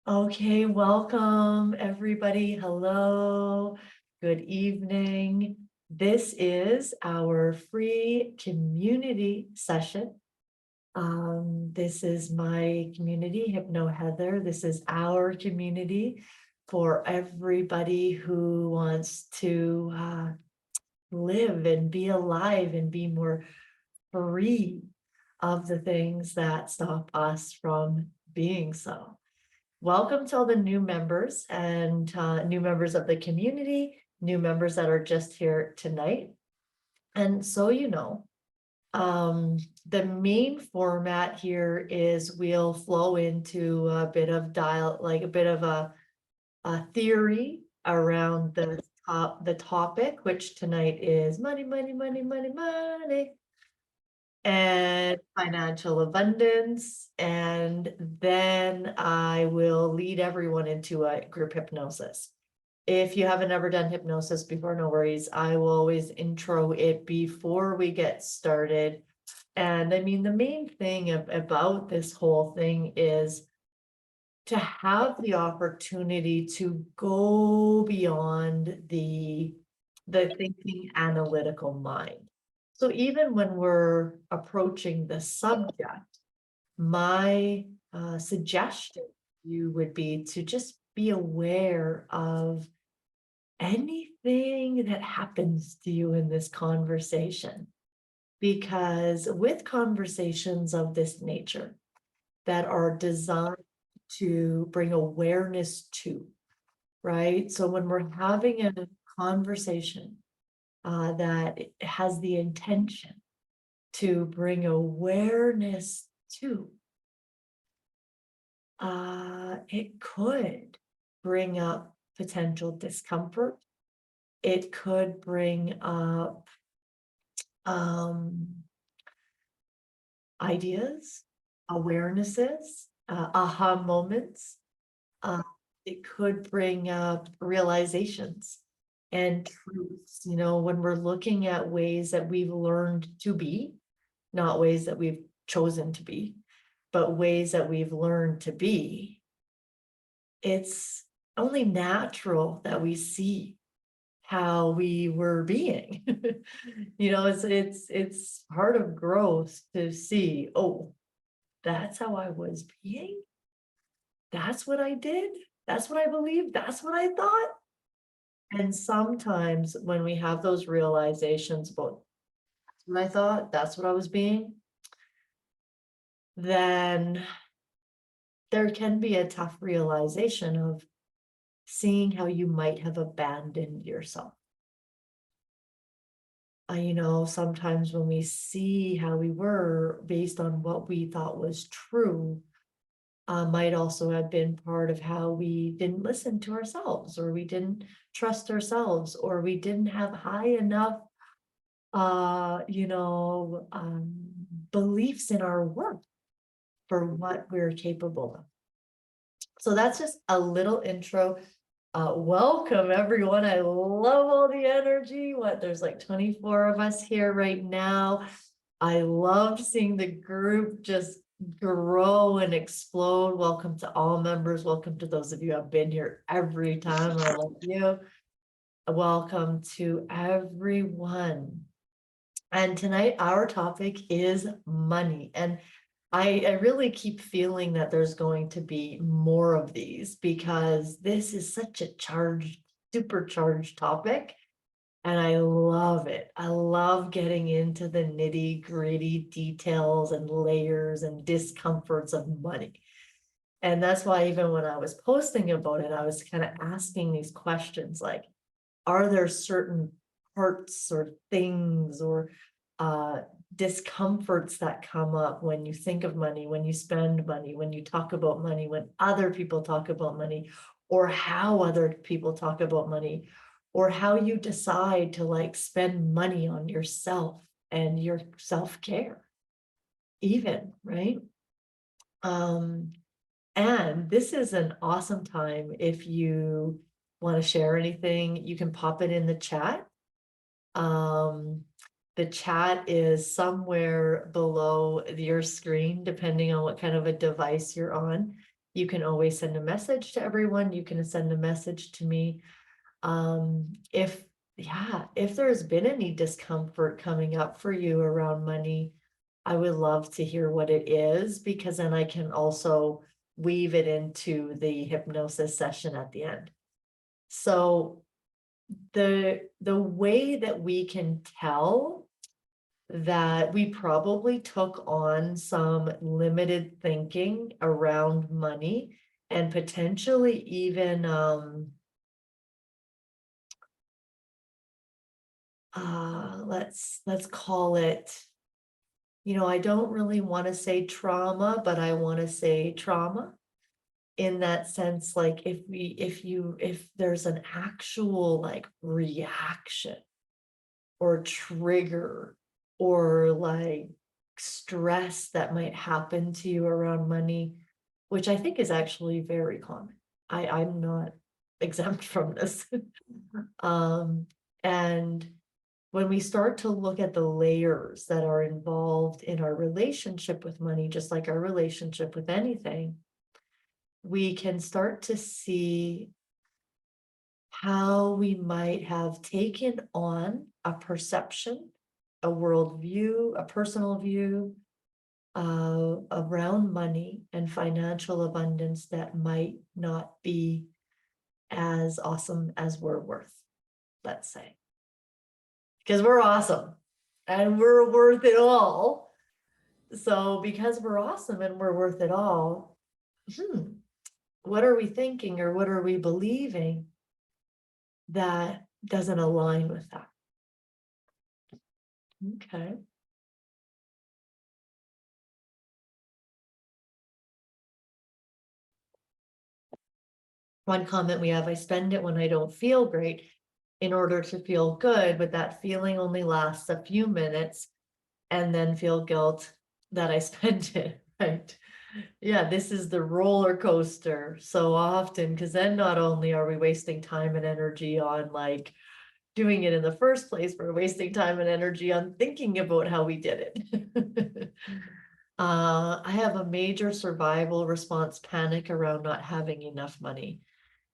Okay, welcome everybody. Hello, good evening. This is our free community session. This is my community, Hypno Heather. This is our community for everybody who wants to live and be alive and be more free of the things that stop us from being so. Welcome to all the new members and new members of the community, new members that are just here tonight. And so, the main format here is we'll flow into a bit of like a bit of a theory around the topic, which tonight is money, money, money, money, money and financial abundance. And then I will lead everyone into a group hypnosis. If you haven't ever done hypnosis before, no worries. I will always intro it before we get started. And I mean, the main thing about this whole thing is to have the opportunity to go beyond the thinking analytical mind. So even when we're approaching the subject, my suggestion to you would be to just be aware of anything that happens to you in this conversation. Because with conversations of this nature that are designed to bring awareness to, right? So when we're having a conversation that has the intention to bring awareness to, it could bring up potential discomfort. It could bring up ideas, awarenesses, aha moments. It could bring up realizations and truths, when we're looking at ways that we've learned to be, not ways that we've chosen to be, but ways that we've learned to be. It's only natural that we see how we were being. It's part of growth to see, oh, that's how I was being. That's what I did. That's what I believed. That's what I thought. And sometimes when we have those realizations about that's what I thought, that's what I was being, then there can be a tough realization of seeing how you might have abandoned yourself. Sometimes when we see how we were based on what we thought was true, might also have been part of how we didn't listen to ourselves, or we didn't trust ourselves, or we didn't have high enough, beliefs in our worth for what we're capable of. So that's just a little intro. Welcome everyone. I love all the energy. There's like 24 of us here right now. I love seeing the group just grow and explode. Welcome to all members. Welcome to those of you who have been here every time. I love you. Welcome to everyone. And tonight our topic is money. And I really keep feeling that there's going to be more of these because this is such a supercharged topic. And I love it. I love getting into the nitty-gritty details and layers and discomforts of money. And that's why even when I was posting about it, I was kind of asking these questions like, are there certain parts or things or discomforts that come up when you think of money, when you spend money, when you talk about money, when other people talk about money, or how other people talk about money, or how you decide to spend money on yourself and your self-care, even, right? And this is an awesome time. If you want to share anything, you can pop it in the chat. The chat is somewhere below your screen, depending on what kind of a device you're on. You can always send a message to everyone. You can send a message to me. If there's been any discomfort coming up for you around money, I would love to hear what it is, because then I can also weave it into the hypnosis session at the end. So the way that we can tell that we probably took on some limited thinking around money, and potentially even let's call it, I don't really want to say trauma, but I want to say trauma, in that sense, like if there's an actual like reaction or trigger or like stress that might happen to you around money, which I think is actually very common. I'm not exempt from this. And when we start to look at the layers that are involved in our relationship with money, just like our relationship with anything, we can start to see how we might have taken on a perception, a worldview, a personal view around money and financial abundance that might not be as awesome as we're worth, let's say. Because we're awesome and we're worth it all. So because we're awesome and we're worth it all, what are we thinking or what are we believing that doesn't align with that? Okay. One comment we have, I spend it when I don't feel great in order to feel good, but that feeling only lasts a few minutes and then feel guilt that I spent it, right? Yeah, this is the roller coaster so often, because then not only are we wasting time and energy on like doing it in the first place, we're wasting time and energy on thinking about how we did it. I have a major survival response panic around not having enough money.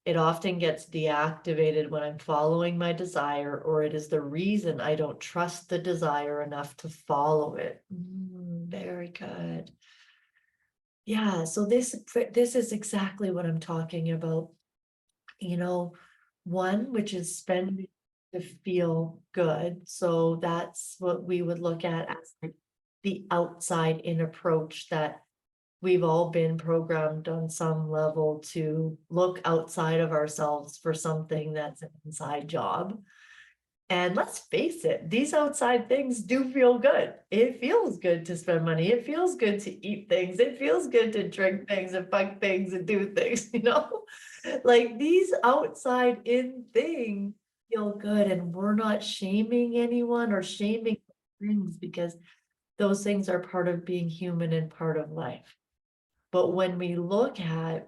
It often gets deactivated when I'm following my desire, or it is the reason I don't trust the desire enough to follow it. Very good. Yeah, so this is exactly what I'm talking about. One, which is spending to feel good. So that's what we would look at as like the outside in approach, that we've all been programmed on some level to look outside of ourselves for something that's an inside job. And let's face it, these outside things do feel good. It feels good to spend money. It feels good to eat things. It feels good to drink things and fuck things and do things, Like these outside in things feel good, and we're not shaming anyone or shaming things, because those things are part of being human and part of life. But when we look at,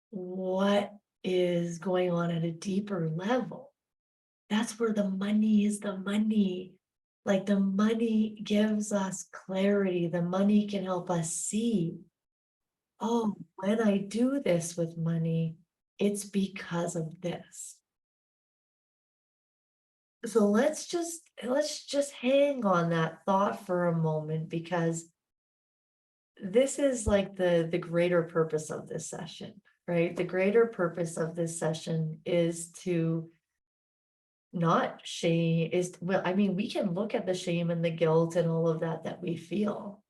what is going on at a deeper level, that's where the money is the money. Like the money gives us clarity. The money can help us see, oh, when I do this with money, it's because of this. So let's just hang on that thought for a moment, because this is like the greater purpose of this session, right? The greater purpose of this session is to not shame, is, well, I mean, we can look at the shame and the guilt and all of that we feel.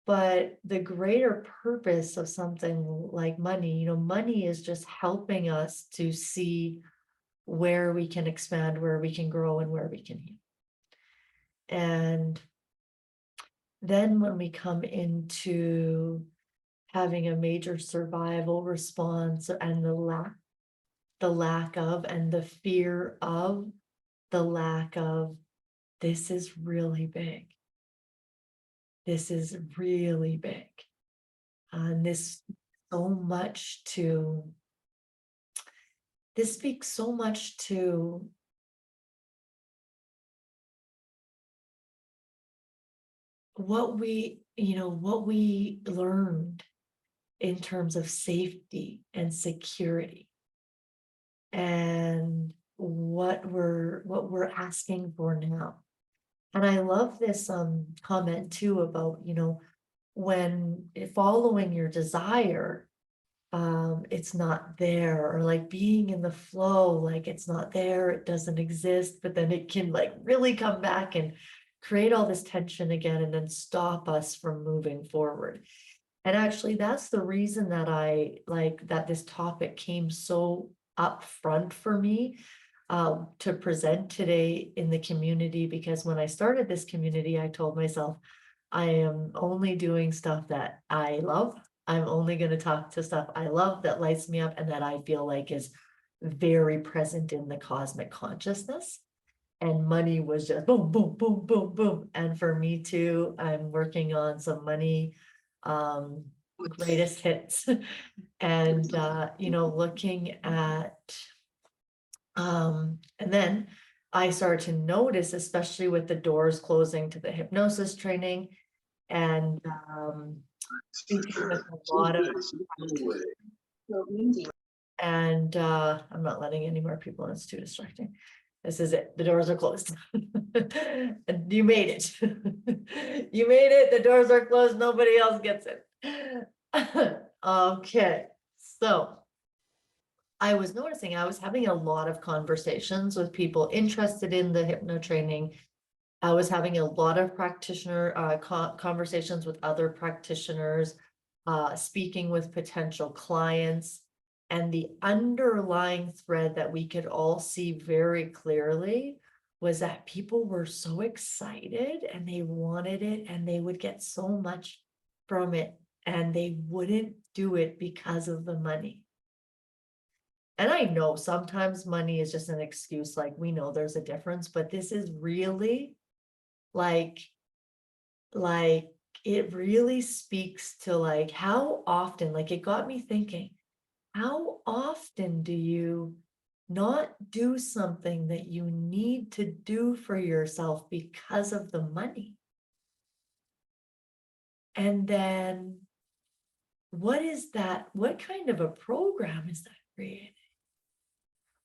But the greater purpose of something like money, money is just helping us to see where we can expand, where we can grow, and where we can heal. And then when we come into having a major survival response, and the lack of, and the fear of the lack of, this is really big. This is really big. And so much to, this speaks so much to, what we learned in terms of safety and security, and what we're asking for now. And I love this comment too about, when following your desire, it's not there, or like being in the flow, like it's not there, it doesn't exist, but then it can like really come back and create all this tension again and then stop us from moving forward. And actually, that's the reason that I like that this topic came so upfront for me, to present today in the community, because when I started this community, I told myself, I am only doing stuff that I love. I'm only going to talk to stuff I love that lights me up and that I feel like is very present in the cosmic consciousness. And money was just boom, boom, boom, boom, boom. And for me too, I'm working on some money greatest hits and looking at and then I started to notice, especially with the doors closing to the hypnosis training, and speaking with a lot of, and I'm not letting any more people in, it's too distracting. This is it, the doors are closed. And you made it. You made it, the doors are closed, nobody else gets it. Okay, so I was noticing I was having a lot of conversations with people interested in the hypno training. I was having a lot of practitioner conversations with other practitioners, speaking with potential clients. And the underlying thread that we could all see very clearly was that people were so excited and they wanted it and they would get so much from it, and they wouldn't do it because of the money. And I know sometimes money is just an excuse, like we know there's a difference, but this is really like it really speaks to like how often, like it got me thinking, how often do you not do something that you need to do for yourself because of the money? And then what is that? What kind of a program is that creating?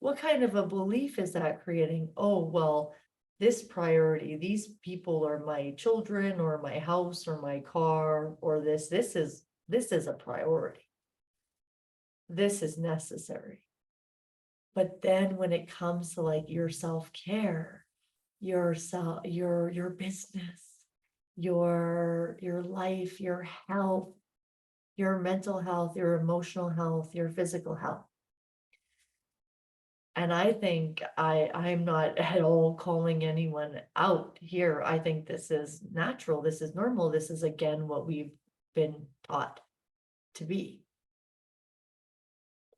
What kind of a belief is that creating? Oh, well, this priority, these people are my children or my house or my car, or this is a priority. This is necessary. But then when it comes to like your self-care, your business, your life, your health, your mental health, your emotional health, your physical health. And I think I'm not at all calling anyone out here. I think this is natural. This is normal. This is again what we've been taught to be.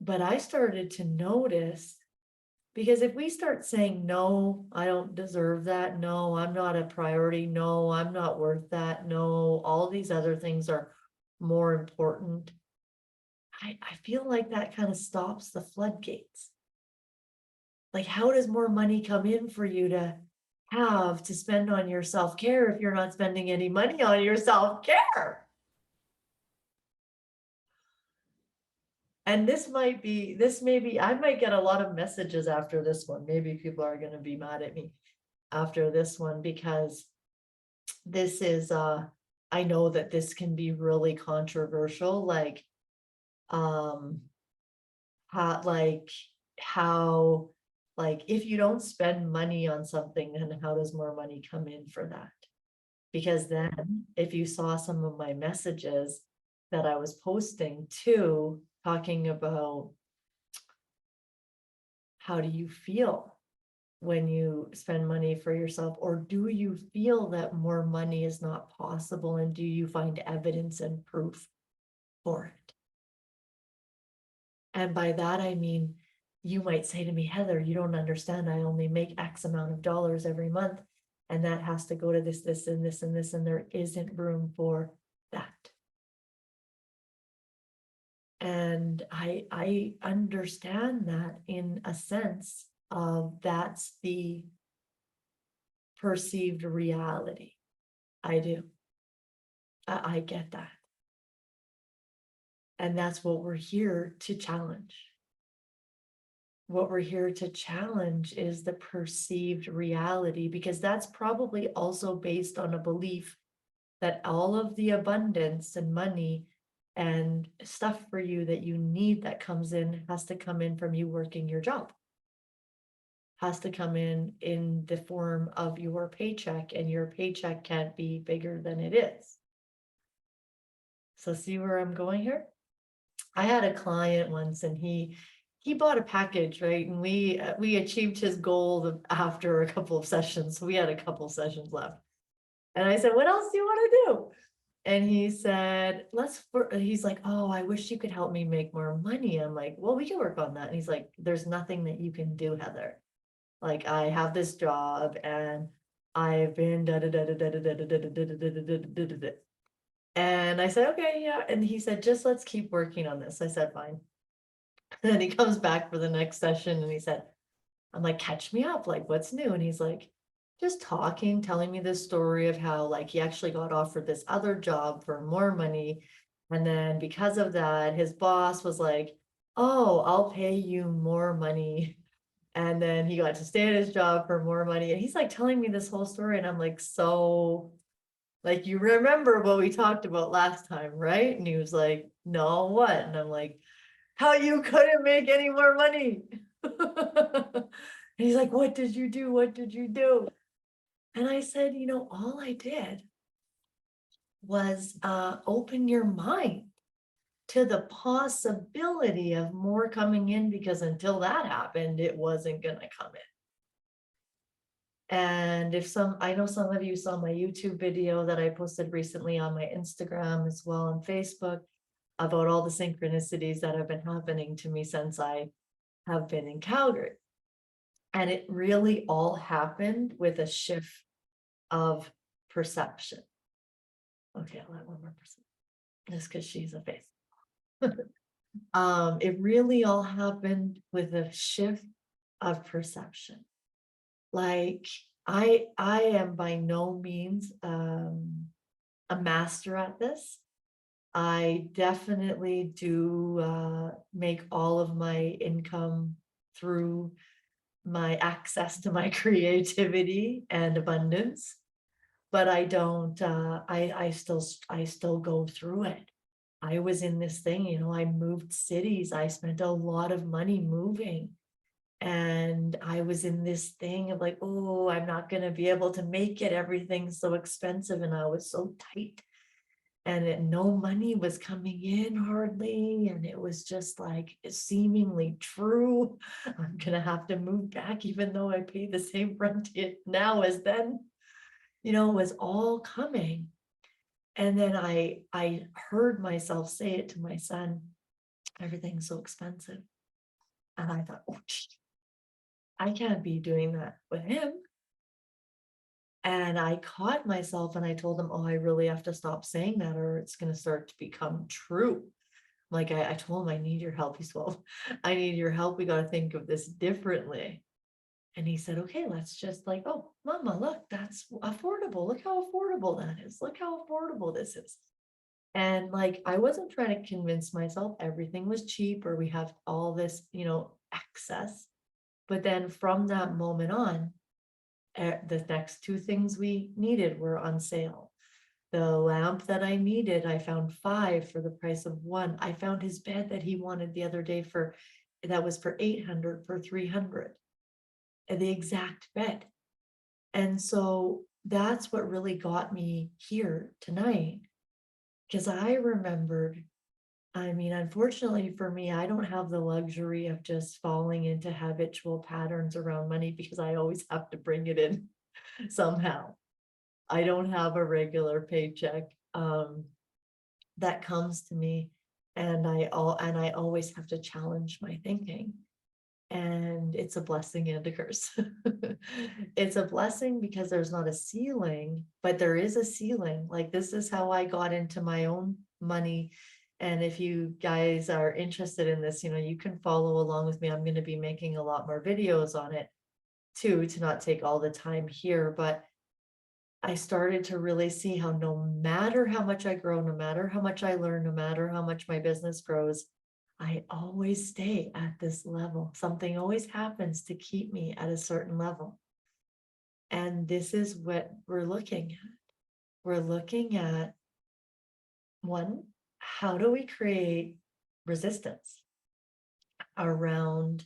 But I started to notice, because if we start saying, no, I don't deserve that. No, I'm not a priority. No, I'm not worth that. No, all these other things are more important. I feel like that kind of stops the floodgates. Like, how does more money come in for you to have to spend on your self-care if you're not spending any money on your self-care? And this may be, I might get a lot of messages after this one. Maybe people are going to be mad at me after this one, because this is, I know that this can be really controversial. Like, how, like, if you don't spend money on something, then how does more money come in for that? Because then if you saw some of my messages that I was posting too, talking about how do you feel when you spend money for yourself, or do you feel that more money is not possible, and do you find evidence and proof for it? And by that I mean, you might say to me, Heather, you don't understand, I only make X amount of dollars every month, and that has to go to this, and this, and this, and there isn't room for that. And I understand that in a sense of that's the perceived reality. I do. I get that. And that's what we're here to challenge. What we're here to challenge is the perceived reality, because that's probably also based on a belief that all of the abundance and money and stuff for you that you need that comes in has to come in from you working your job, has to come in the form of your paycheck, and your paycheck can't be bigger than it is. So see where I'm going here? I had a client once, and he bought a package, right? And we achieved his goal after a couple of sessions. So we had a couple sessions left. And I said, what else do you want to do? And he said, he's like, oh, I wish you could help me make more money. I'm like, well, we can work on that. And he's like, there's nothing that you can do, Heather. Like, I have this job and I've been da da da da da da da da da da da da da da da. And I said, okay, yeah. And he said, just let's keep working on this. I said, fine. And then he comes back for the next session and he said, I'm like, catch me up, like, what's new? And he's like, just talking, telling me this story of how, like, he actually got offered this other job for more money. And then because of that, his boss was like, oh, I'll pay you more money. And then he got to stay at his job for more money. And he's like telling me this whole story. And I'm like, so, like, you remember what we talked about last time, right? And he was like, no, what? And I'm like, how you couldn't make any more money. And he's like, what did you do? What did you do? And I said, all I did was open your mind to the possibility of more coming in, because until that happened, it wasn't going to come in. And I know some of you saw my YouTube video that I posted recently on my Instagram as well on Facebook about all the synchronicities that have been happening to me since I have been in Calgary. And it really all happened with a shift of perception. Okay, I'll add one more person. Just because she's a face. It really all happened with a shift of perception. Like, I am by no means a master at this. I definitely do make all of my income through my access to my creativity and abundance, but I don't, I still go through it. I was in this thing, I moved cities. I spent a lot of money moving. And I was in this thing of like, oh, I'm not going to be able to make it. Everything's so expensive. And I was so tight. And no money was coming in hardly. And it was just like seemingly true. I'm going to have to move back, even though I pay the same rent now as then. It was all coming. And then I heard myself say it to my son, everything's so expensive. And I thought, oh, I can't be doing that with him. And I caught myself and I told him, oh, I really have to stop saying that, or it's going to start to become true. Like, I told him, I need your help. He's, well, I need your help. We got to think of this differently. And he said, okay, let's just like, oh, mama, look, that's affordable. Look how affordable that is. Look how affordable this is. And like, I wasn't trying to convince myself everything was cheap or we have all this, excess. But then from that moment on, the next two things we needed were on sale. The lamp that I needed, I found 5 for the price of 1. I found his bed that he wanted the other day that was for 800 for 300. And the exact bed. And so that's what really got me here tonight. Because I remembered, unfortunately for me, I don't have the luxury of just falling into habitual patterns around money, because I always have to bring it in somehow. I don't have a regular paycheck that comes to me, and I always have to challenge my thinking. And it's a blessing and a curse. It's a blessing because there's not a ceiling, but there is a ceiling. Like, this is how I got into my own money. And if you guys are interested in this, you can follow along with me. I'm going to be making a lot more videos on it too, to not take all the time here. But I started to really see how no matter how much I grow, no matter how much I learn, no matter how much my business grows, I always stay at this level. Something always happens to keep me at a certain level. And this is what we're looking at. We're looking at one, how do we create resistance around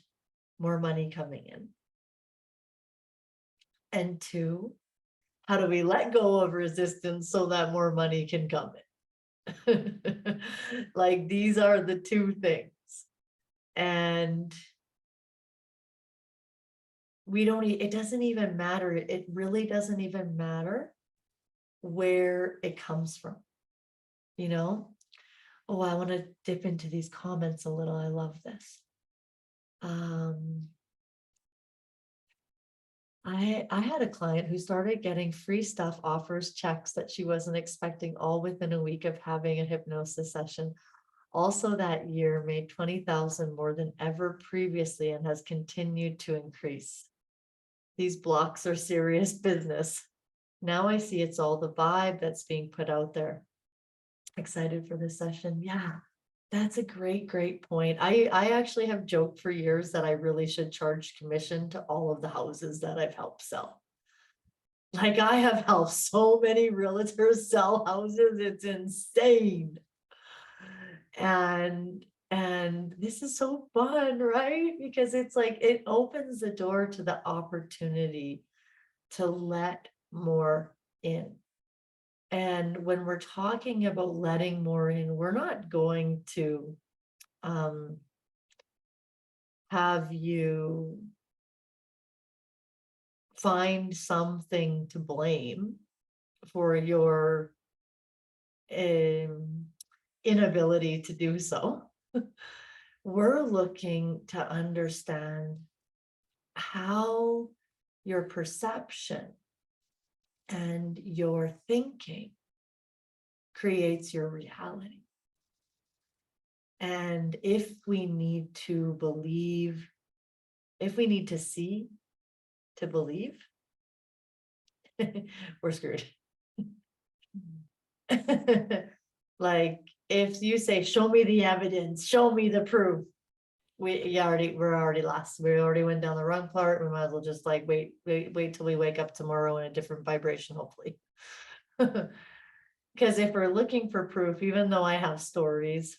more money coming in? And two, how do we let go of resistance so that more money can come in? Like these are the two things. And it doesn't even matter. It really doesn't even matter where it comes from, you know? Oh, I want to dip into these comments a little. I love this. I had a client who started getting free stuff, offers, checks that she wasn't expecting, all within a week of having a hypnosis session. Also that year made 20,000 more than ever previously and has continued to increase. These blocks are serious business. Now I see it's all the vibe that's being put out there. Excited for this session. Yeah, that's a great point. I actually have joked for years that I really should charge commission to all of the houses that I've helped sell. Like I have helped so many realtors sell houses, it's insane. And this is so fun, right? Because it's like it opens the door to the opportunity to let more in. And when we're talking about letting more in, we're not going to have you find something to blame for your inability to do so. We're looking to understand how your perception and your thinking creates your reality. And if we need to believe, if we need to see to believe, we're screwed. Like if you say, show me the evidence, show me the proof, we're already lost. We already went down the wrong part. We might as well just like wait till we wake up tomorrow in a different vibration, hopefully. Because if we're looking for proof, even though I have stories,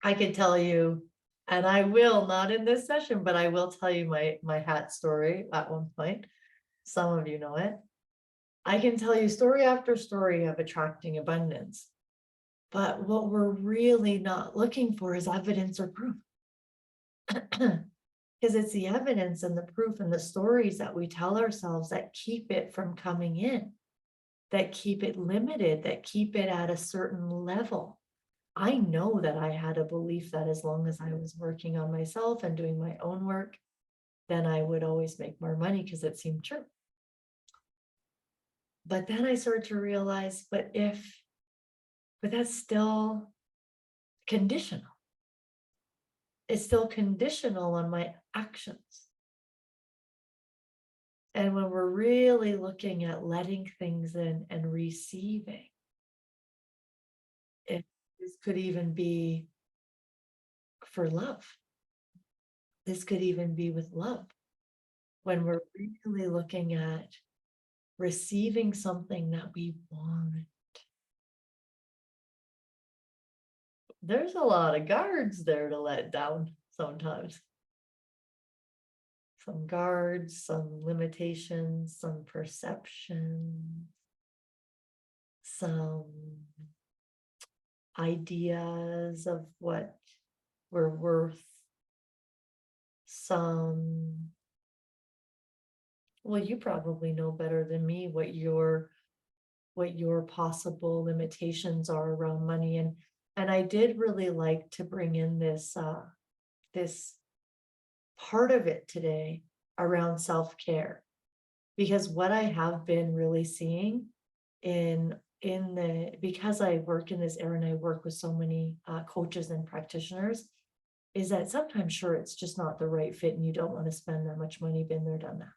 I could tell you, and I will, not in this session, but I will tell you my hat story at one point. Some of you know it. I can tell you story after story of attracting abundance. But what we're really not looking for is evidence or proof. Because it's the evidence and the proof and the stories that we tell ourselves that keep it from coming in, that keep it limited, that keep it at a certain level. I know that I had a belief that as long as I was working on myself and doing my own work, then I would always make more money because it seemed true. But then I started to realize, but that's still conditional. It's still conditional on my actions. And when we're really looking at letting things in and receiving, this could even be for love. This could even be with love. When we're really looking at receiving something that we want. There's a lot of guards there to let down sometimes. Some guards, some limitations, some perception, some ideas of what we're worth, well, you probably know better than me what your possible limitations are around money. And I did really like to bring in this part of it today around self-care, because what I have been really seeing because I work in this area and I work with so many coaches and practitioners, is that sometimes, sure, it's just not the right fit and you don't want to spend that much money. Been there, done that.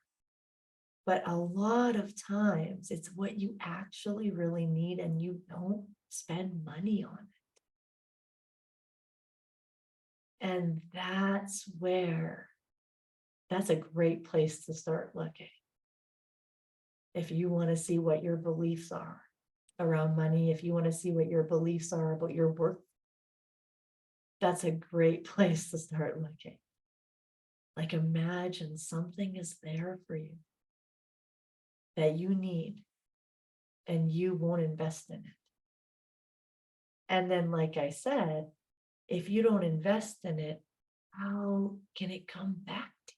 But a lot of times it's what you actually really need and you don't spend money on it. And that's a great place to start looking. If you want to see what your beliefs are around money, if you want to see what your beliefs are about your work, that's a great place to start looking. Like imagine something is there for you that you need and you won't invest in it. And then, like I said, if you don't invest in it, how can it come back to you?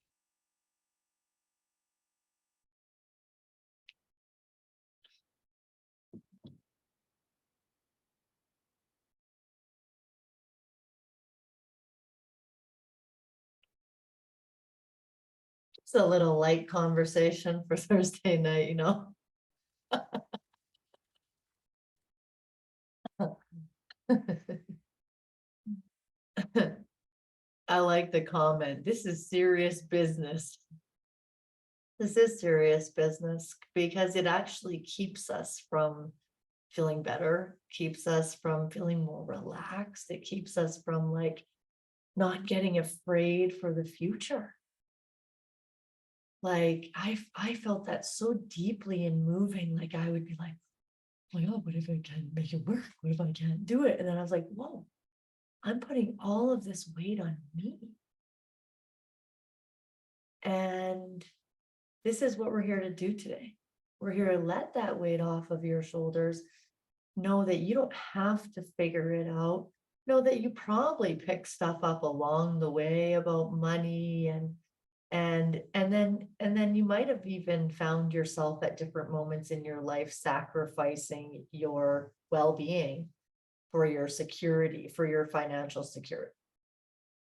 It's a little light conversation for Thursday night, you know. I like the comment. This is serious business. This is serious business because it actually keeps us from feeling better, keeps us from feeling more relaxed. It keeps us from like not getting afraid for the future. Like I felt that so deeply and moving. Like I would be like, oh my God, what if I can't make it work? What if I can't do it? And then I was like, whoa, I'm putting all of this weight on me. And this is what we're here to do today. We're here to let that weight off of your shoulders. Know that you don't have to figure it out. Know that you probably pick stuff up along the way about money and then you might have even found yourself at different moments in your life sacrificing your well-being for your security, for your financial security.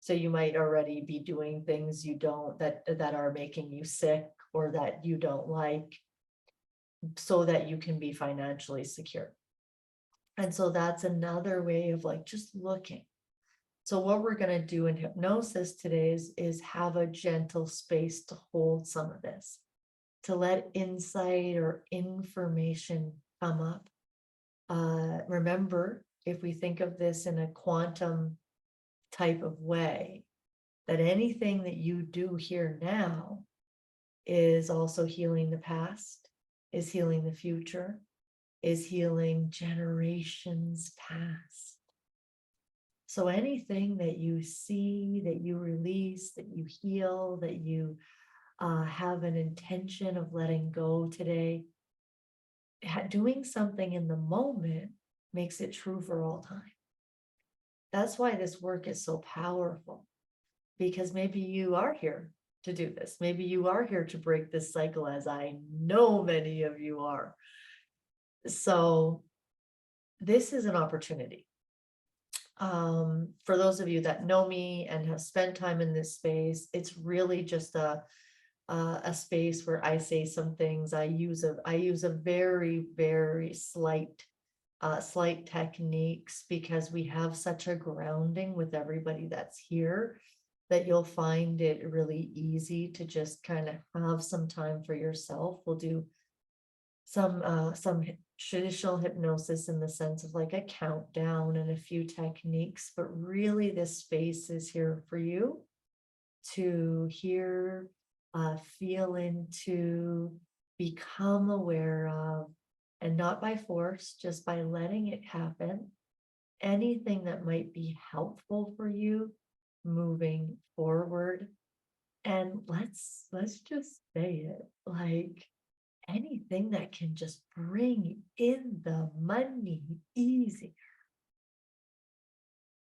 So you might already be doing things you don't that are making you sick or that you don't like so that you can be financially secure. And so that's another way of like just looking. So what we're going to do in hypnosis today is have a gentle space to hold some of this, to let insight or information come up. Remember, if we think of this in a quantum type of way, that anything that you do here now is also healing the past, is healing the future, is healing generations past. So anything that you see, that you release, that you heal, that you have an intention of letting go today, doing something in the moment makes it true for all time. That's why this work is so powerful, because maybe you are here to do this. Maybe you are here to break this cycle, as I know many of you are. So this is an opportunity. For those of you that know me and have spent time in this space, it's really just a space where I say some things. I use a very, very slight techniques because we have such a grounding with everybody that's here that you'll find it really easy to just kind of have some time for yourself. We'll do some traditional hypnosis in the sense of like a countdown and a few techniques, but really this space is here for you to hear, feel into, become aware of, and not by force, just by letting it happen. Anything that might be helpful for you moving forward. And let's just say it, like anything that can just bring in the money easy.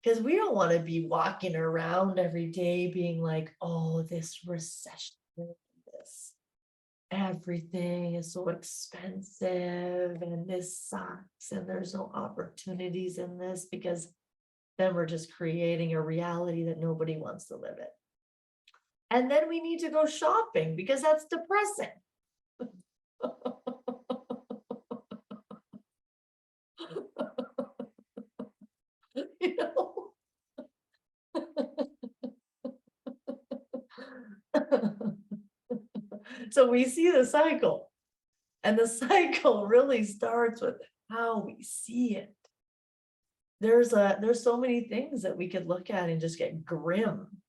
Because we don't want to be walking around every day being like, oh, this recession, this everything is so expensive and this sucks and there's no opportunities in this, because then we're just creating a reality that nobody wants to live in. And then we need to go shopping because that's depressing. You know? So we see the cycle, and the cycle really starts with how we see it. There's so many things that we could look at and just get grim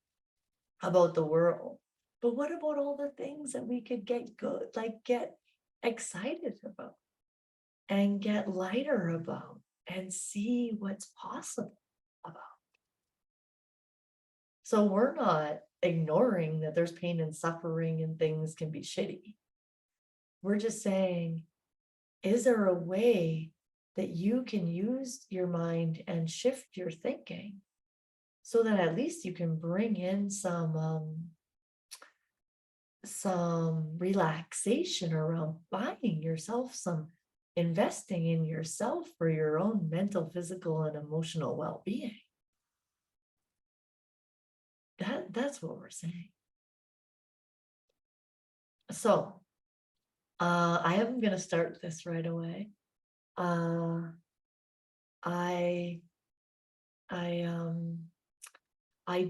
about the world. But what about all the things that we could get good, like get excited about and get lighter about and see what's possible about? So we're not ignoring that there's pain and suffering and things can be shitty. We're just saying, is there a way that you can use your mind and shift your thinking so that at least you can bring in some relaxation around buying yourself some, investing in yourself for your own mental, physical, and emotional well-being? That's what we're saying. So I am going to start this right away. I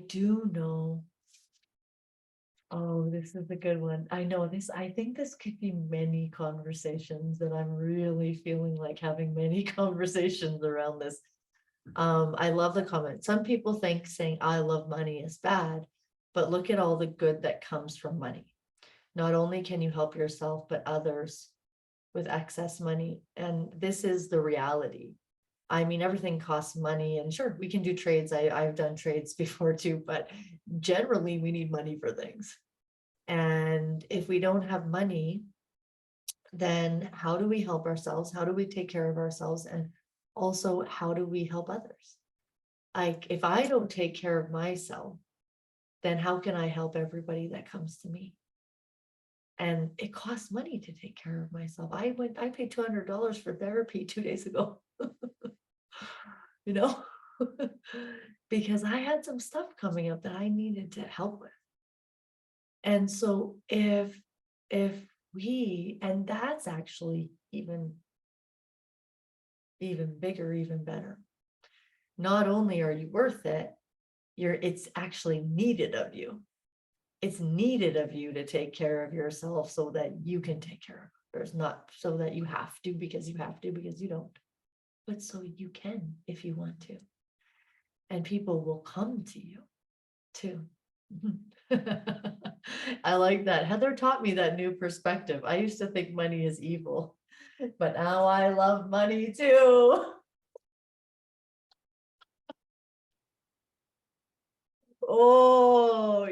do know. Oh, this is a good one. I know this. I think this could be many conversations, and I'm really feeling like having many conversations around this. I love the comment. Some people think saying I love money is bad, but look at all the good that comes from money. Not only can you help yourself, but others with excess money. And this is the reality. I mean, everything costs money, and sure, we can do trades. I've done trades before too, but generally we need money for things. And if we don't have money, then how do we help ourselves? How do we take care of ourselves? And also, how do we help others? Like, if I don't take care of myself, then how can I help everybody that comes to me? And it costs money to take care of myself. I paid $200 for therapy 2 days ago. You know, because I had some stuff coming up that I needed to help with. And so if we, and that's actually even bigger, even better. Not only are you worth it, it's actually needed of you. It's needed of you to take care of yourself so that you can take care of others, not so that you have to because you have to because you don't, but so you can if you want to. And people will come to you too. I like that. Heather taught me that new perspective. I used to think money is evil, but now I love money too. Oh,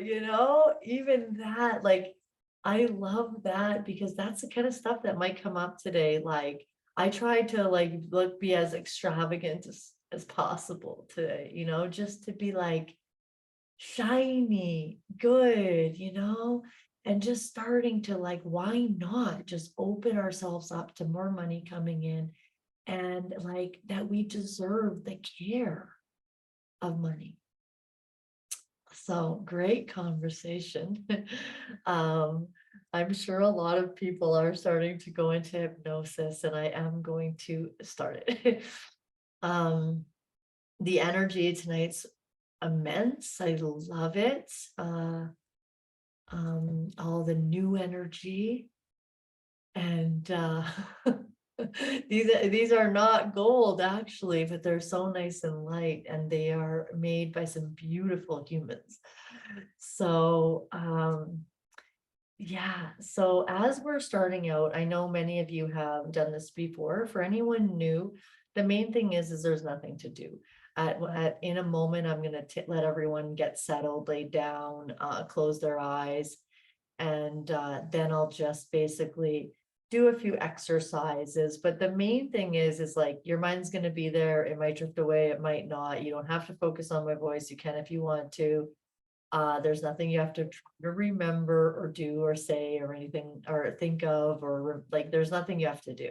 even that, like, I love that because that's the kind of stuff that might come up today. Like, I tried to be as extravagant as possible today, just to be like shiny, good, and just starting to like, why not just open ourselves up to more money coming in, and like that we deserve the care of money. So great conversation. I'm sure a lot of people are starting to go into hypnosis, and I am going to start it. The energy tonight's immense. I love it. All the new energy, and these are not gold actually, but they're so nice and light, and they are made by some beautiful humans. So yeah, so as we're starting out, I know many of you have done this before. For anyone new, the main thing is there's nothing to do. In a moment, I'm going to let everyone get settled, lay down, close their eyes, and then I'll just basically do a few exercises. But the main thing is like your mind's going to be there. It might drift away, it might not. You don't have to focus on my voice. You can if you want to. There's nothing you have to try to remember or do or say or anything or think of, or like there's nothing you have to do.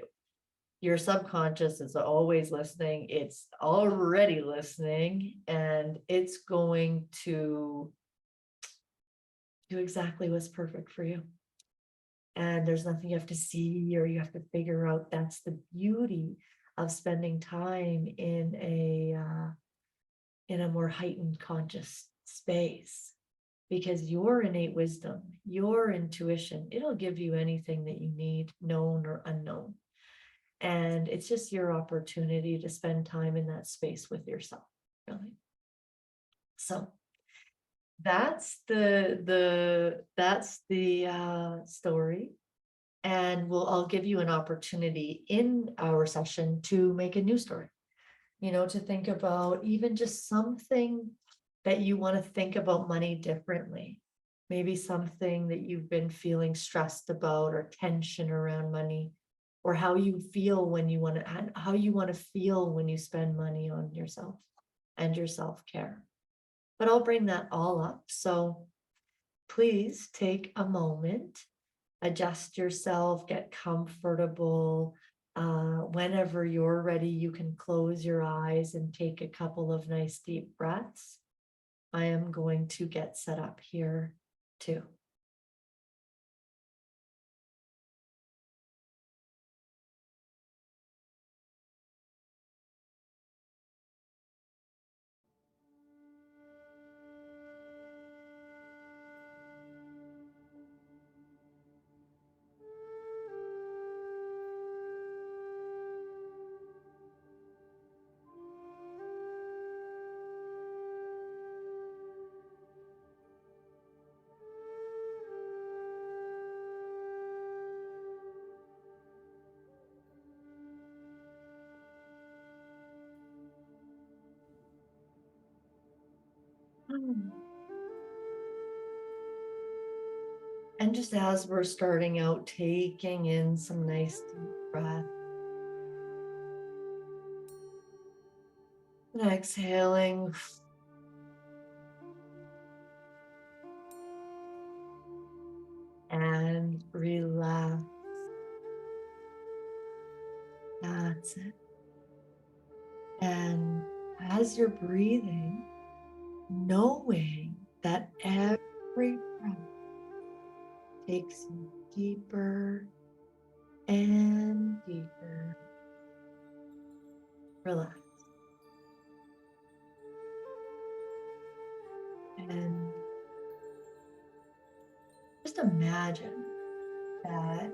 Your subconscious is always listening. It's already listening, and it's going to do exactly what's perfect for you. And there's nothing you have to see or you have to figure out. That's the beauty of spending time in a more heightened conscious space, because your innate wisdom, your intuition, it'll give you anything that you need, known or unknown. And it's just your opportunity to spend time in that space with yourself, really. So that's the story. And I'll give you an opportunity in our session to make a new story, to think about even just something that you want to think about money differently. Maybe something that you've been feeling stressed about or tension around money, or how you feel when you want to, how you want to feel when you spend money on yourself and your self-care. But I'll bring that all up. So please take a moment, adjust yourself, get comfortable. Whenever you're ready, you can close your eyes and take a couple of nice deep breaths. I am going to get set up here too. And just as we're starting out, taking in some nice deep breath. And exhaling. And relax. That's it. And as you're breathing, knowing that every breath takes you deeper and deeper. Relax. And just imagine that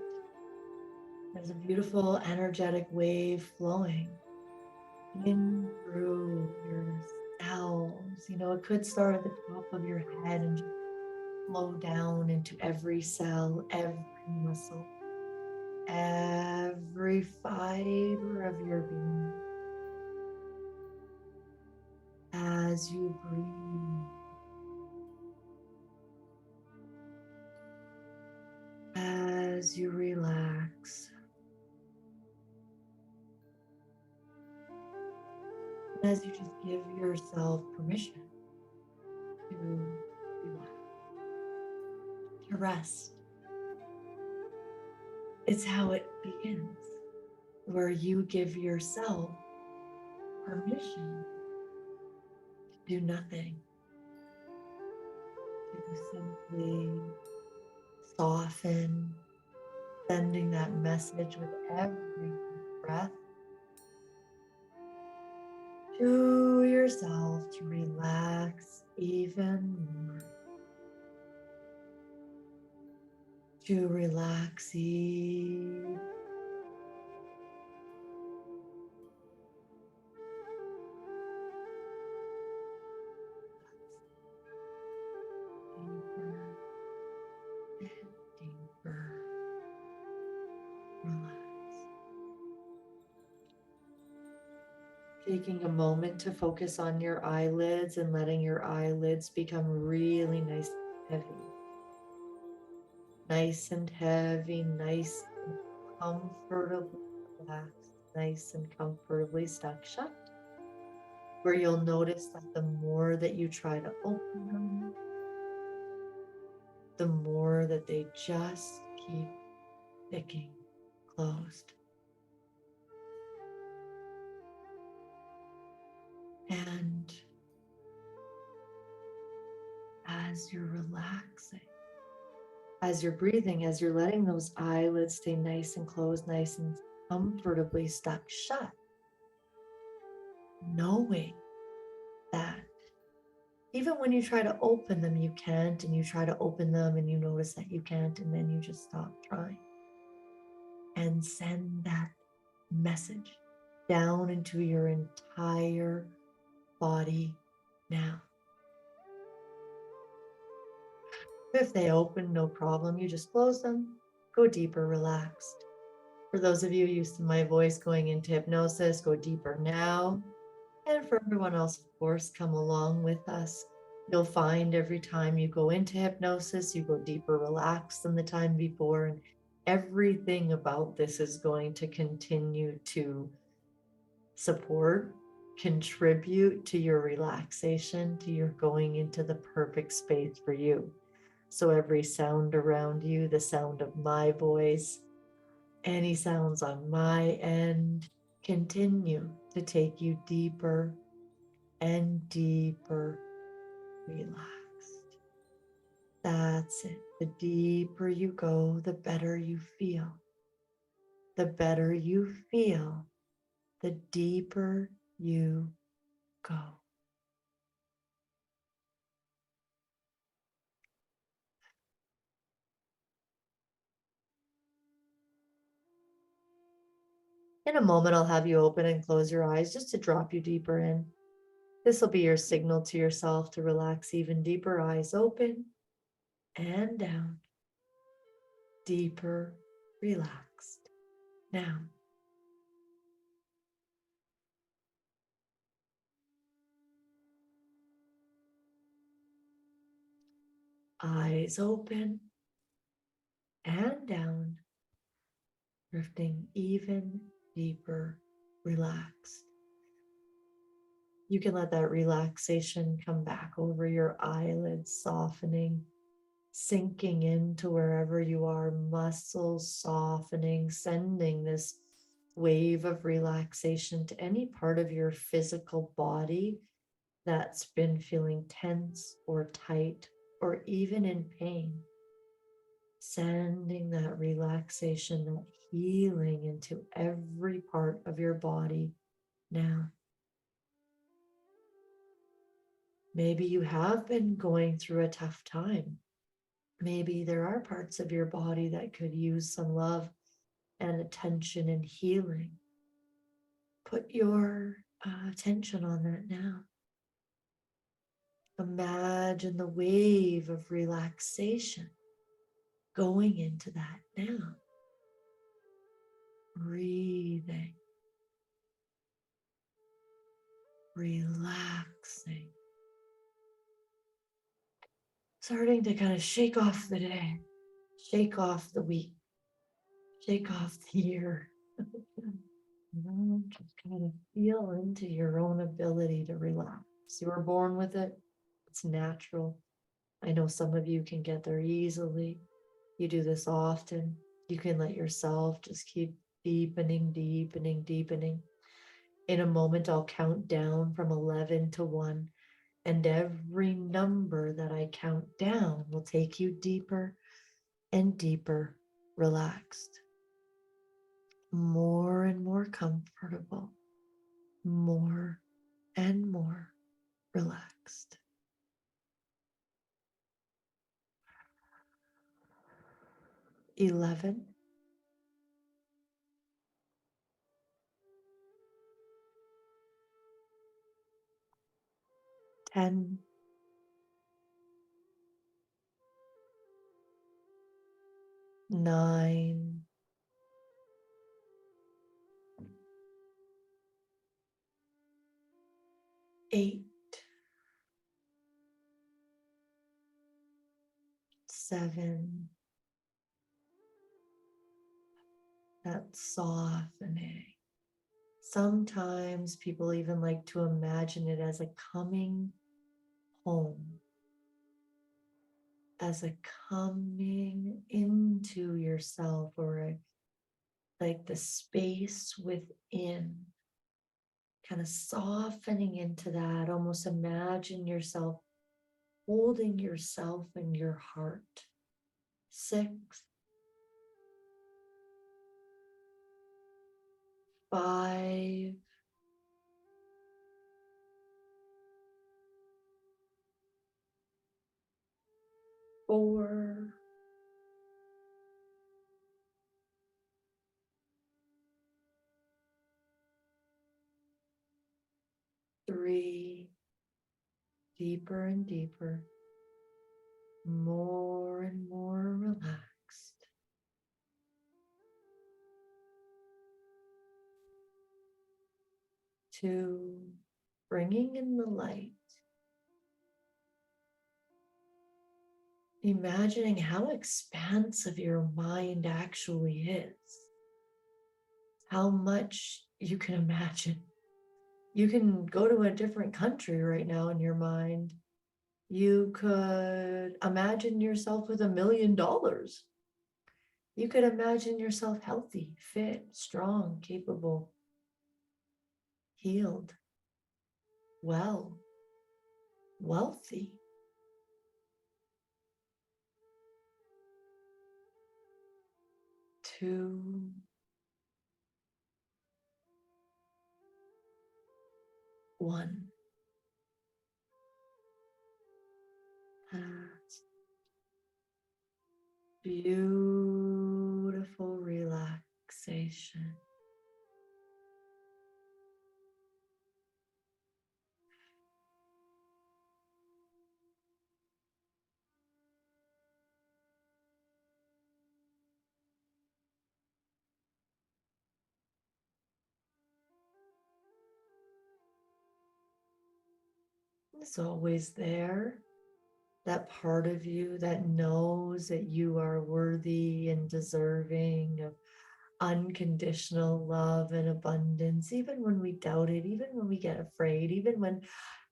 there's a beautiful energetic wave flowing in through your cells. It could start at the top of your head and just flow down into every cell, every muscle, every fiber of your being. As you breathe, as you relax, as you just give yourself permission to relax, to rest. It's how it begins, where you give yourself permission to do nothing, to simply soften, sending that message with every breath to yourself to relax even more, to relax even. Deeper. Relax. Taking a moment to focus on your eyelids and letting your eyelids become really nice and heavy. Nice and heavy, nice and comfortably relaxed, nice and comfortably stuck shut. Where you'll notice that the more that you try to open them, the more that they just keep sticking closed. And as you're relaxing, as you're breathing, as you're letting those eyelids stay nice and closed, nice and comfortably stuck shut, knowing that Even when you try to open them, you can't, and you try to open them and you notice that you can't, and then you just stop trying. And send that message down into your entire body now. If they open, no problem. You just close them, go deeper, relaxed. For those of you used to my voice going into hypnosis, go deeper now. And for everyone else, of course, come along with us. You'll find every time you go into hypnosis, you go deeper relaxed than the time before. And everything about this is going to continue to support, contribute to your relaxation, to your going into the perfect space for you. So every sound around you, the sound of my voice, any sounds on my end, continue to take you deeper and deeper relaxed. That's it. The deeper you go, the better you feel. The better you feel, the deeper you go. In a moment, I'll have you open and close your eyes just to drop you deeper in. This will be your signal to yourself to relax even deeper. Eyes open and down. Deeper, relaxed. Now, eyes open and down, drifting even deeper, relaxed. You can let that relaxation come back over your eyelids, softening, sinking into wherever you are, muscles softening, sending this wave of relaxation to any part of your physical body that's been feeling tense or tight or even in pain. Sending that relaxation, that healing into every part of your body now. Maybe you have been going through a tough time. Maybe there are parts of your body that could use some love and attention and healing. Put your attention on that now. Imagine the wave of relaxation going into that now. Breathing, relaxing, starting to kind of shake off the day, shake off the week, shake off the year. Just kind of feel into your own ability to relax. You were born with it. It's natural. I know some of you can get there easily. You do this often. You can let yourself just keep deepening, deepening, deepening. In a moment, I'll count down from 11 to 1, and every number that I count down will take you deeper and deeper, relaxed, more and more comfortable, more and more relaxed. 11, 10, 9, 8, 7, that softening. Sometimes people even like to imagine it as a coming home, as a coming into yourself, or like the space within, kind of softening into that. Almost imagine yourself holding yourself in your heart. 6, 5, 4, 3, deeper and deeper, more and more relaxed. 2, bringing in the light. Imagining how expansive your mind actually is. How much you can imagine. You can go to a different country right now in your mind. You could imagine yourself with $1 million. You could imagine yourself healthy, fit, strong, capable, healed, well, wealthy. 2, 1. Past. Beautiful relaxation. It's always there. That part of you that knows that you are worthy and deserving of unconditional love and abundance, even when we doubt it, even when we get afraid, even when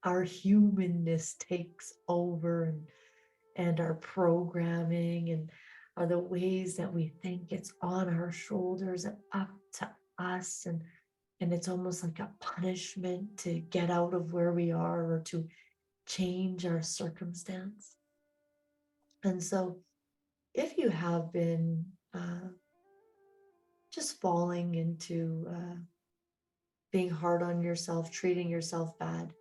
our humanness takes over and our programming and are the ways that we think it's on our shoulders and up to us, and it's almost like a punishment to get out of where we are or to change our circumstance. And so if you have been just falling into being hard on yourself, treating yourself bad,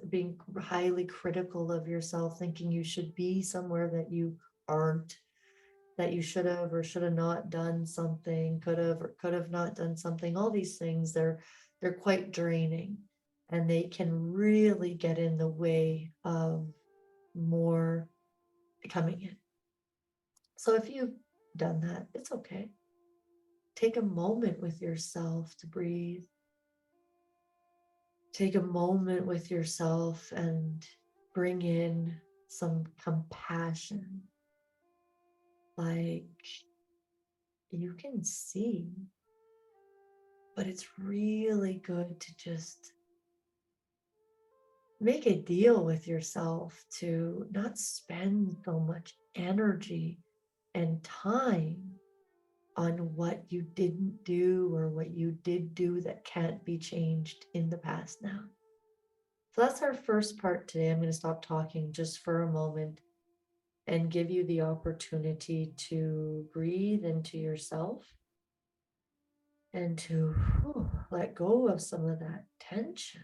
being highly critical of yourself, thinking you should be somewhere that you aren't, that you should have or should have not done something, could have or could have not done something, all these things, they're quite draining, and they can really get in the way of more coming in. So if you've done that, it's okay. Take a moment with yourself to breathe. Take a moment with yourself and bring in some compassion. Like, you can see, but it's really good to just make a deal with yourself to not spend so much energy and time on what you didn't do or what you did do that can't be changed in the past now. So that's our first part today. I'm going to stop talking just for a moment and give you the opportunity to breathe into yourself and to let go of some of that tension.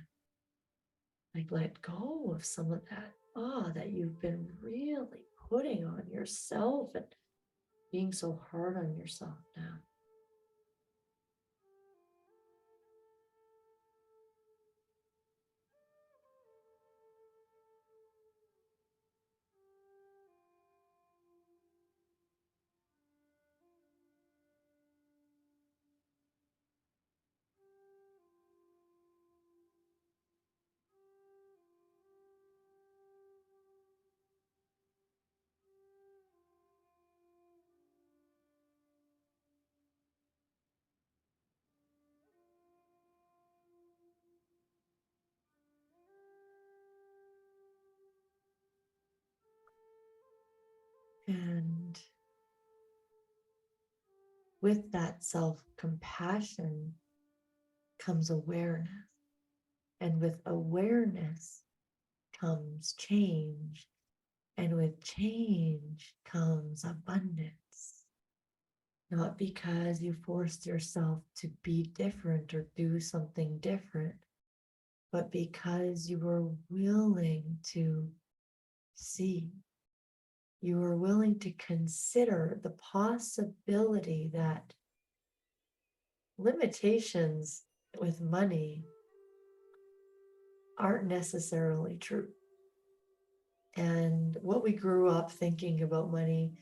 Like, let go of some of that that you've been really putting on yourself and being so hard on yourself now. And with that self-compassion comes awareness. And with awareness comes change. And with change comes abundance. Not because you forced yourself to be different or do something different, but because you were willing to see you are willing to consider the possibility that limitations with money aren't necessarily true. And what we grew up thinking about money,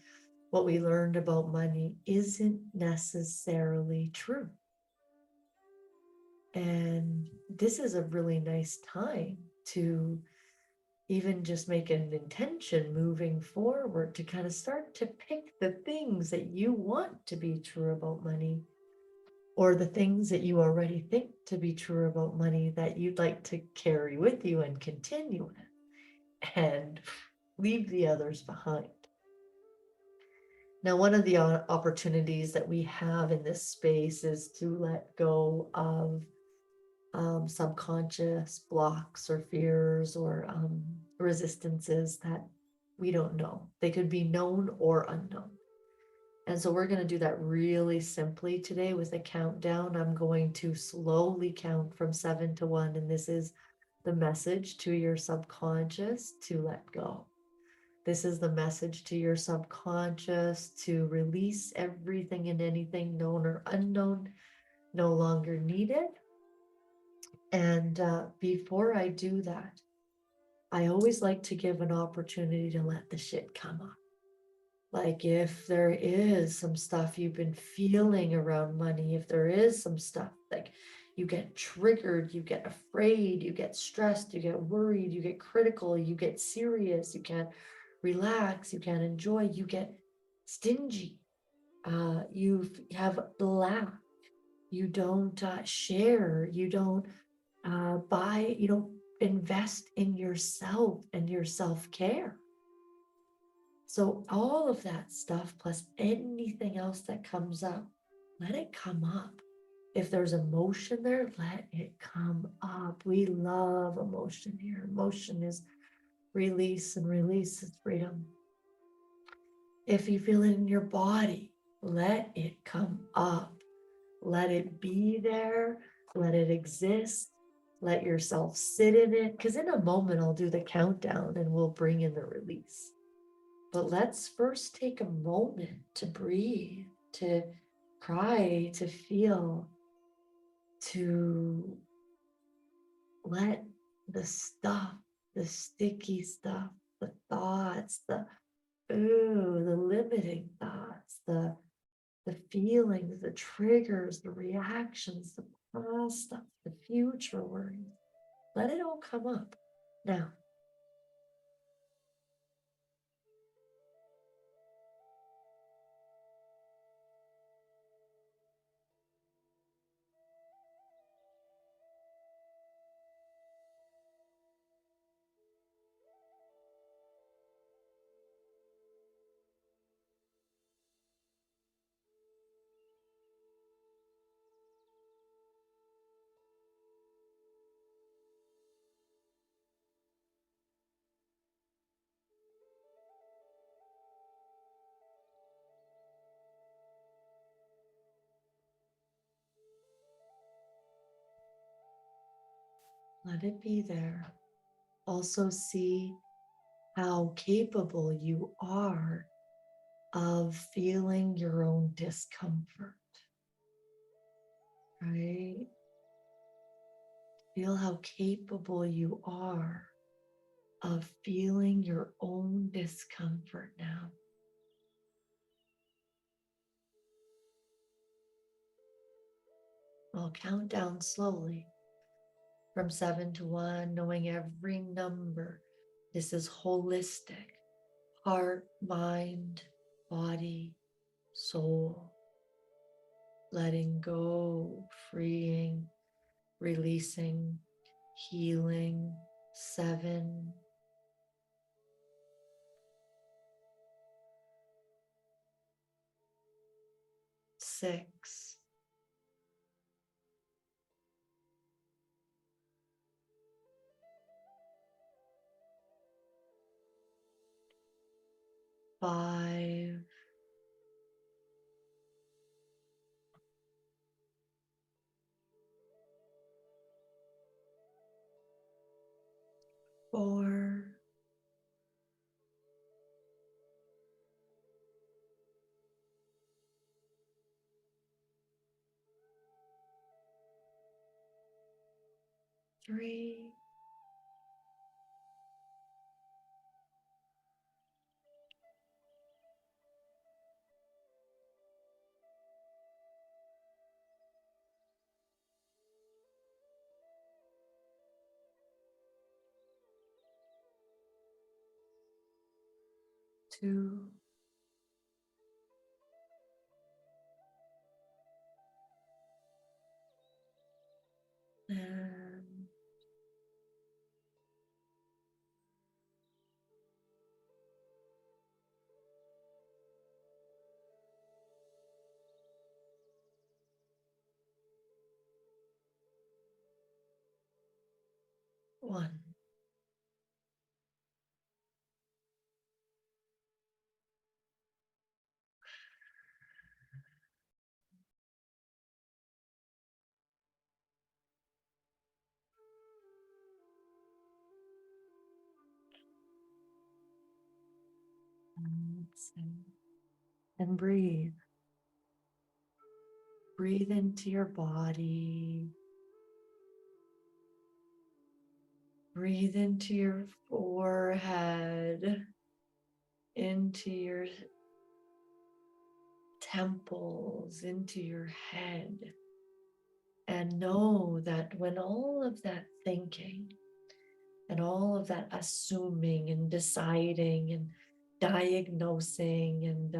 what we learned about money, isn't necessarily true. And this is a really nice time to even just make an intention moving forward to kind of start to pick the things that you want to be true about money, or the things that you already think to be true about money that you'd like to carry with you and continue with, and leave the others behind. Now, one of the opportunities that we have in this space is to let go of subconscious blocks or fears or resistances that we don't know. They could be known or unknown. And so we're going to do that really simply today with a countdown. I'm going to slowly count from 7 to 1, and this is the message to your subconscious to let go. This is the message to your subconscious to release everything and anything known or unknown, no longer needed. And before I do that, I always like to give an opportunity to let the shit come up. Like if there is some stuff you've been feeling around money, if there is some stuff like you get triggered, you get afraid, you get stressed, you get worried, you get critical, you get serious, you can't relax, you can't enjoy, you get stingy, you have lack, you don't share, you don't buy, you don't invest in yourself and your self-care. So all of that stuff, plus anything else that comes up, let it come up. If there's emotion there, let it come up. We love emotion here. Emotion is release, and release is freedom. If you feel it in your body, let it come up. Let it be there. Let it exist. Let yourself sit in it. Because in a moment, I'll do the countdown and we'll bring in the release. But let's first take a moment to breathe, to cry, to feel, to let the stuff, the sticky stuff, the thoughts, the limiting thoughts, the feelings, the triggers, the reactions, the past stuff, the future worries, let it all come up. Now, let it be there. Also see how capable you are of feeling your own discomfort, right? Feel how capable you are of feeling your own discomfort now. I'll count down slowly from 7 to 1, knowing every number. This is holistic, heart, mind, body, soul. Letting go, freeing, releasing, healing. 7, 6, 5, 4, 3, 2, and 1. And breathe. Breathe into your body. Breathe into your forehead, into your temples, into your head. And know that when all of that thinking and all of that assuming and deciding and diagnosing and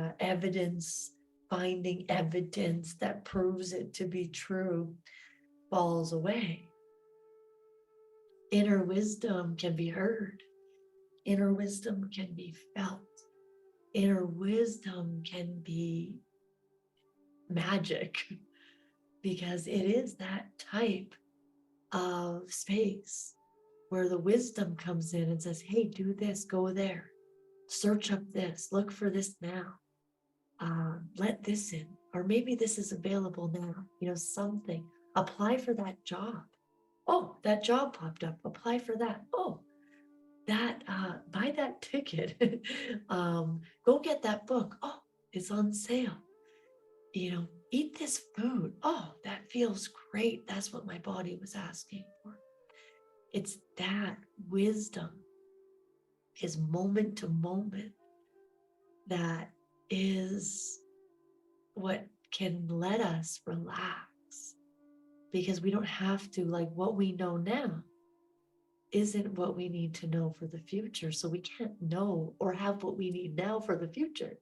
finding evidence that proves it to be true falls away, inner wisdom can be heard, inner wisdom can be felt, inner wisdom can be magic, because it is that type of space where the wisdom comes in and says, hey, do this, go there, search up this, look for this now, let this in, or maybe this is available now, something, apply for that job. Oh, that job popped up, apply for that. Oh, that, buy that ticket, go get that book. Oh, it's on sale. Eat this food. Oh, that feels great. That's what my body was asking for. It's that wisdom is moment to moment that is what can let us relax, because we don't have to, like, what we know now isn't what we need to know for the future. So we can't know or have what we need now for the future.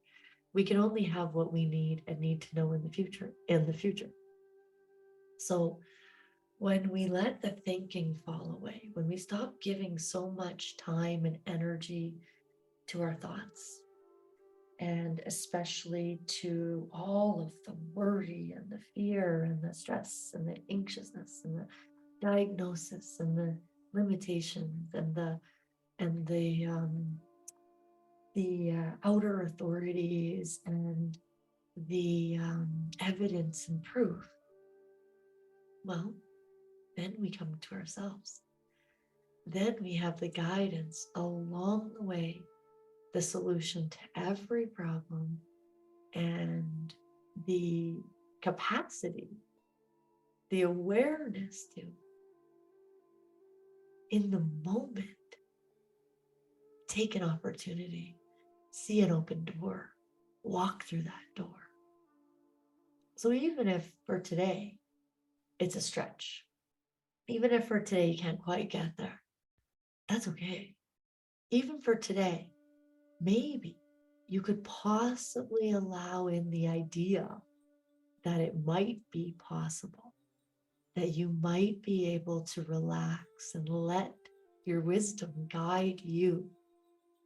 We can only have what we need and need to know in the future. So when we let the thinking fall away, when we stop giving so much time and energy to our thoughts, and especially to all of the worry and the fear and the stress and the anxiousness and the diagnosis and the limitations and the outer authorities and the evidence and proof, well, then we come to ourselves. Then we have the guidance along the way, the solution to every problem, and the capacity, the awareness to, in the moment, take an opportunity, see an open door, walk through that door. So even if for today it's a stretch, even if for today you can't quite get there, that's okay. Even for today, maybe you could possibly allow in the idea that it might be possible, that you might be able to relax and let your wisdom guide you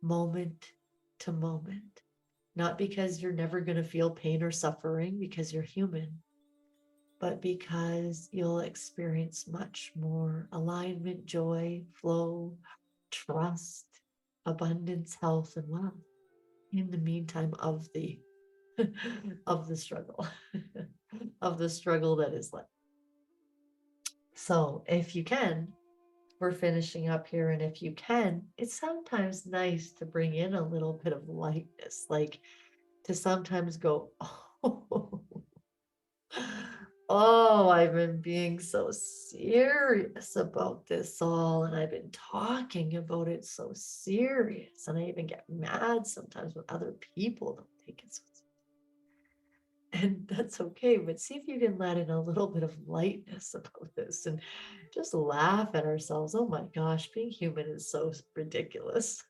moment to moment. Not because you're never going to feel pain or suffering, because you're human, but because you'll experience much more alignment, joy, flow, trust, abundance, health, and wealth in the meantime of the of the struggle of the struggle that is life. So if you can, we're finishing up here, and if you can, it's sometimes nice to bring in a little bit of lightness, like to sometimes go, oh, Oh, I've been being so serious about this all, and I've been talking about it so serious, and I even get mad sometimes when other people don't take it so serious. And that's okay, but see if you can let in a little bit of lightness about this and just laugh at ourselves. Oh my gosh, being human is so ridiculous.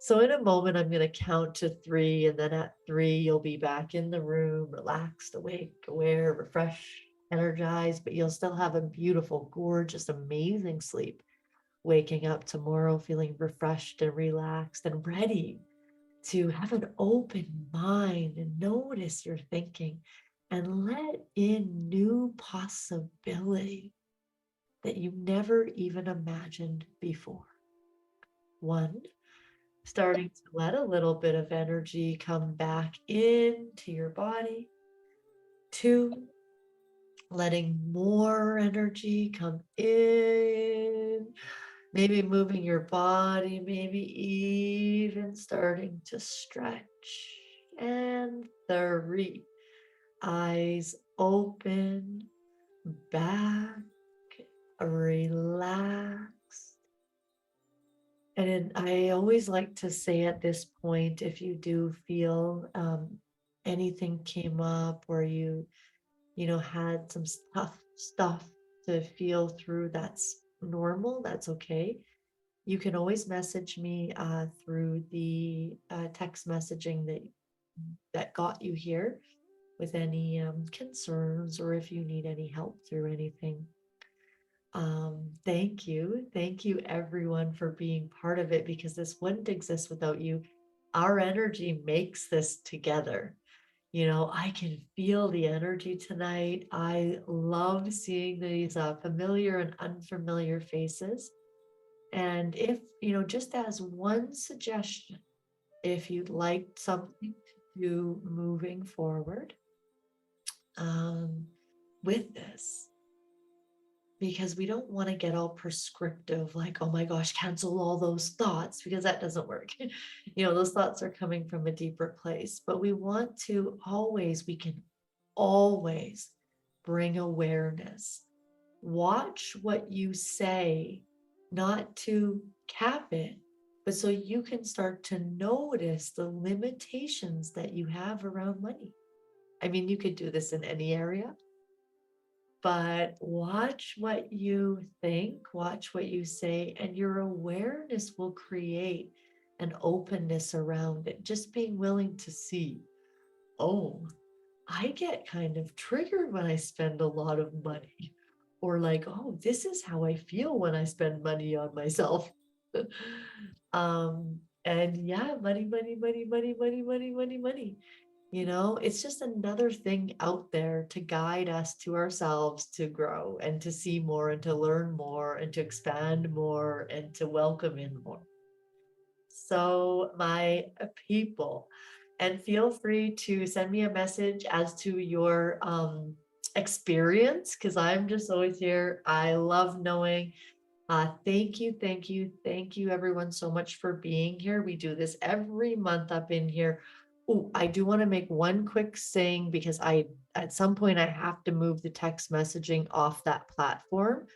So in a moment, I'm going to count to 3, and then at 3, you'll be back in the room, relaxed, awake, aware, refreshed, energized, but you'll still have a beautiful, gorgeous, amazing sleep. Waking up tomorrow feeling refreshed and relaxed and ready to have an open mind and notice your thinking and let in new possibility that you never even imagined before. 1, starting to let a little bit of energy come back into your body. 2, letting more energy come in, maybe moving your body, maybe even starting to stretch. And 3, eyes open, back, relaxed. And I always like to say at this point, if you do feel anything came up or you had some stuff to feel through, that's normal, that's okay. You can always message me through the text messaging that got you here with any concerns or if you need any help through anything. Thank you. Thank you everyone for being part of it because this wouldn't exist without you. Our energy makes this together. I can feel the energy tonight. I love seeing these familiar and unfamiliar faces. And if, just as one suggestion, if you'd like something to do moving forward um, with this, because we don't want to get all prescriptive, like, oh my gosh, cancel all those thoughts, because that doesn't work. Those thoughts are coming from a deeper place, but we can always bring awareness. Watch what you say, not to cap it, but so you can start to notice the limitations that you have around money. I mean, you could do this in any area, but watch what you think, watch what you say, and your awareness will create an openness around it. Just being willing to see, oh, I get kind of triggered when I spend a lot of money. Or like, oh, this is how I feel when I spend money on myself. And yeah, money, money, money, money, money, money, money, money. It's just another thing out there to guide us to ourselves to grow and to see more and to learn more and to expand more and to welcome in more. So, my people, and feel free to send me a message as to your experience, because I'm just always here. I love knowing. Thank you, thank you, thank you, everyone, so much for being here. We do this every month up in here. Oh, I do want to make one quick saying because at some point, I have to move the text messaging off that platform.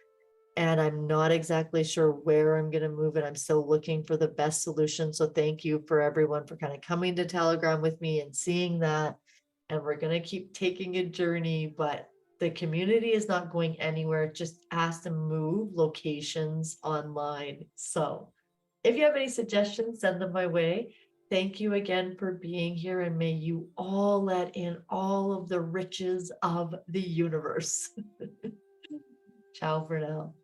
And I'm not exactly sure where I'm going to move it. I'm still looking for the best solution. So thank you for everyone for kind of coming to Telegram with me and seeing that. And we're going to keep taking a journey, but the community is not going anywhere. It just has to move locations online. So if you have any suggestions, send them my way. Thank you again for being here, and may you all let in all of the riches of the universe. Ciao for now.